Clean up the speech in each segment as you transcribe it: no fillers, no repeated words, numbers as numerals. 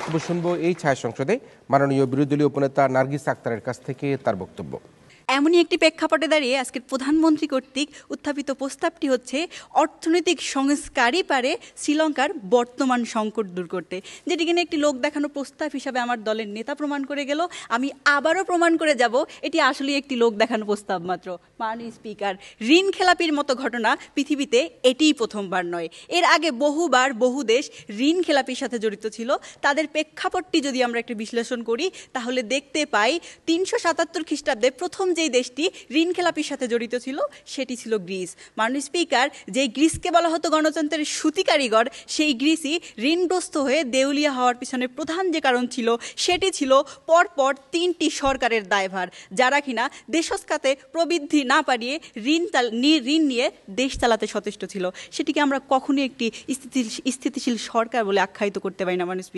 বক্তব্য শুনবো এই ছায়া সংসদে মাননীয় বিরোধী দলীয় উপনেতা নার্গিস আক্তারের কাছ থেকে তার বক্তব্য। এমনই একটি প্রেক্ষাপটে দাঁড়িয়ে আজকের প্রধানমন্ত্রী কর্তৃক উত্থাপিত প্রস্তাবটি হচ্ছে অর্থনৈতিক সংস্কারই পারে শ্রীলঙ্কার বর্তমান সংকট দূর করতে, যেটি কিনা একটি লোক দেখানো প্রস্তাব হিসাবে আমার দলের নেতা প্রমাণ করে গেল। আমি আবারও প্রমাণ করে যাব এটি আসলে একটি লোক দেখানো প্রস্তাব মাত্র। মাননীয় স্পিকার, ঋণ খেলাপির মতো ঘটনা পৃথিবীতে এটিই প্রথমবার নয়। এর আগে বহুবার বহু দেশ ঋণ খেলাপির সাথে জড়িত ছিল। তাদের প্রেক্ষাপটটি যদি আমরা একটু বিশ্লেষণ করি তাহলে দেখতে পাই ৩৭৭ খ্রিস্টাব্দে প্রথম যেই দেশটি ঋণ খেলাপির সাথে জড়িত ছিল সেটি ছিল গ্রিস। মাননীয় স্পিকার, যেই গ্রিসকে বলা হতো গণতন্ত্রের সূতি কারিগর, সেই গ্রিসই ঋণগ্রস্ত হয়ে দেউলিয়া হওয়ার পিছনে প্রধান যে কারণ ছিল সেটি ছিল পরপর 3টি সরকারের দায়ভার, যারা কিনা দেশখাতে প্রবৃদ্ধি না পারিয়ে ঋণ নিয়ে দেশ চালাতে সচেষ্ট ছিল। সেটিকে আমরা কখনোই একটি স্থিতিশীল সরকার বলে আখ্যায়িত করতে পারি না। মাননীয়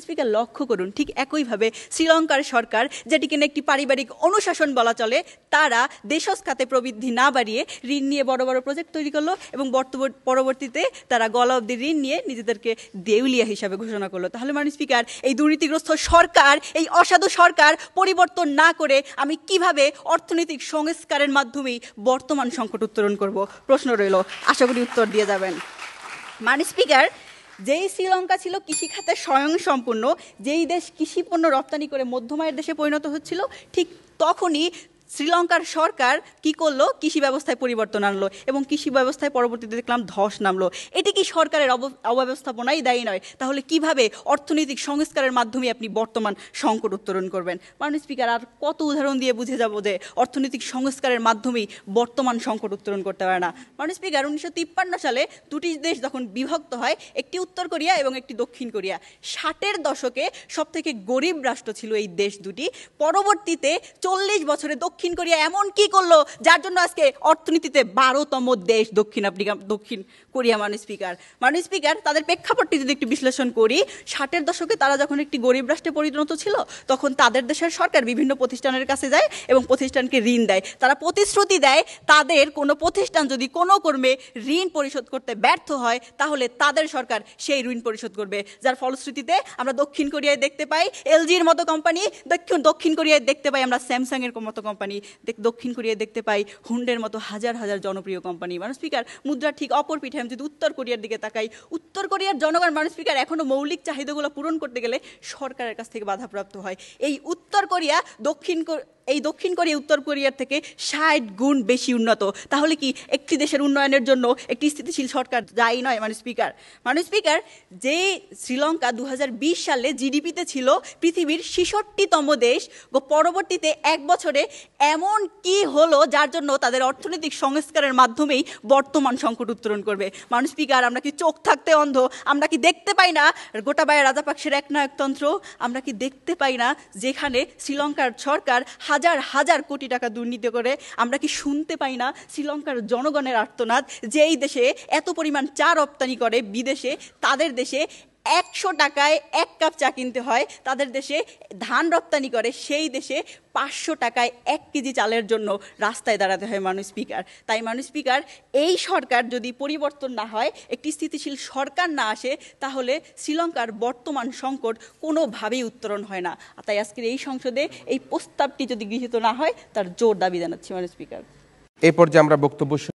স্পিকার লক্ষ্য করুন, ঠিক একইভাবে শ্রীলঙ্কার সরকার, যেটি কিনা একটি পারিবারিক অনুশাসন বলা চলে, তারা দেশজ খাতে প্রবৃদ্ধি না বাড়িয়ে ঋণ নিয়ে বড় বড় প্রজেক্ট তৈরি করলো এবং পরবর্তীতে তারা গলা অবধি ঋণ নিয়ে নিজেদেরকে দেউলিয়া হিসাবে ঘোষণা করলো। তাহলে মাননীয় স্পিকার, এই দুর্নীতিগ্রস্ত সরকার, এই অসাধু সরকার পরিবর্তন না করে আমি কিভাবে অর্থনৈতিক সংস্কারের মাধ্যমেই বর্তমান সংকট উত্তরণ করব? প্রশ্ন রইল, আশা করি উত্তর দিয়ে যাবেন। মাননীয় স্পিকার, যেই শ্রীলঙ্কা ছিল কৃষিখাতে স্বয়ংসম্পূর্ণ, যেই দেশ কৃষি পণ্য রপ্তানি করে মধ্যমায়ের দেশে পরিণত হচ্ছিল, ঠিক তখনই শ্রীলঙ্কার সরকার কি করলো? কৃষি ব্যবস্থায় পরিবর্তন আনলো এবং কৃষি ব্যবস্থায় পরবর্তীতে দেখলাম ধস নামলো। এটি কি সরকারের অব্যবস্থাপনাই দায়ী নয়? তাহলে কিভাবে অর্থনৈতিক সংস্কারের মাধ্যমে আপনি বর্তমান সংকট উত্তরণ করবেন? মাননীয় স্পিকার, আর কত উদাহরণ দিয়ে বুঝে যাব যে অর্থনৈতিক সংস্কারের মাধ্যমেই বর্তমান সংকট উত্তরণ করতে পারে না? মাননীয় স্পিকার, 1953 সালে দুটি দেশ যখন বিভক্ত হয়, একটি উত্তর কোরিয়া এবং একটি দক্ষিণ কোরিয়া, 60-এর দশকে সব থেকে গরিব রাষ্ট্র ছিল এই দেশ দুটি। পরবর্তীতে 40 বছরে দক্ষিণ কোরিয়া এমন কি করলো যার জন্য আজকে অর্থনীতিতে 12তম দেশ দক্ষিণ কোরিয়া? মাননীয় স্পিকার, তাদের প্রেক্ষাপটটি যদি একটু বিশ্লেষণ করি, 60-এর দশকে তারা যখন একটি গরিব রাষ্ট্রে পরিণত ছিল, তখন তাদের দেশের সরকার বিভিন্ন প্রতিষ্ঠানের কাছে যায় এবং প্রতিষ্ঠানকে ঋণ দেয়। তারা প্রতিশ্রুতি দেয় তাদের কোনো প্রতিষ্ঠান যদি কোনো কর্মে ঋণ পরিশোধ করতে ব্যর্থ হয় তাহলে তাদের সরকার সেই ঋণ পরিশোধ করবে। যার ফলশ্রুতিতে আমরা দক্ষিণ কোরিয়ায় দেখতে পাই এলজির মতো কোম্পানি, দক্ষিণ কোরিয়ায় দেখতে পাই আমরা স্যামসাংয়ের মতো কোম্পানি, দক্ষিণ কোরিয়ায় দেখতে পাই হুন্ডের মতো হাজার হাজার জনপ্রিয় কোম্পানি। মাননীয় স্পিকার, মুদ্রার ঠিক অপর পিঠে আমি যদি উত্তর কোরিয়ার দিকে তাকাই, উত্তর কোরিয়ার জনগণ, মাননীয় স্পিকার, এখনো মৌলিক চাহিদাগুলো পূরণ করতে গেলে সরকারের কাছ থেকে বাধাপ্রাপ্ত হয়। এই উত্তর কোরিয়া দক্ষিণ কোরিয়া উত্তর কোরিয়ার থেকে 60 গুণ বেশি উন্নত। তাহলে কি একটি দেশের উন্নয়নের জন্য একটি স্থিতিশীল সরকার দায়ী নয়? মাননীয় স্পিকার, যে শ্রীলঙ্কা 2020 সালে জিডিপিতে ছিল পৃথিবীর 66তম দেশ, পরবর্তীতে এক বছরে এমন কি হলো যার জন্য তাদের অর্থনৈতিক সংস্কারের মাধ্যমেই বর্তমান সংকট উত্তরণ করবে? মাননীয় স্পিকার, আমরা কি চোখ থাকতে অন্ধ? আমরা কি দেখতে পাই না গোটাবায়া রাজাপাকসের একনায়কতন্ত্র? আমরা কি দেখতে পাই না যেখানে শ্রীলঙ্কার সরকার হাজার হাজার কোটি টাকা দুর্নীতি করে? আমরা কি শুনতে পাই না শ্রীলঙ্কার জনগণের আর্তনাদ, যে এই দেশে এত পরিমাণ চা রপ্তানি করে বিদেশে, তাদের দেশে 100 টাকায় 1 কাপ চা কিনতে হয়, তাদের দেশে ধান রপ্তানি করে সেই দেশে 500 টাকায় 1 কেজি চালের জন্য রাস্তায় দাঁড়াতে হয়? মাননীয় স্পিকার, তাই মাননীয় স্পিকার, এই সরকার যদি পরিবর্তন না হয়, একটি স্থিতিশীল সরকার না আসে, তাহলে শ্রীলঙ্কার বর্তমান সংকট কোনোভাবেই উত্তরণ হয় না। তাই আজকের এই সংসদে এই প্রস্তাবটি যদি গৃহীত না হয় তার জোর দাবি জানাচ্ছি। মাননীয় স্পিকার, এই পর্যায়ে আমরা বক্তব্য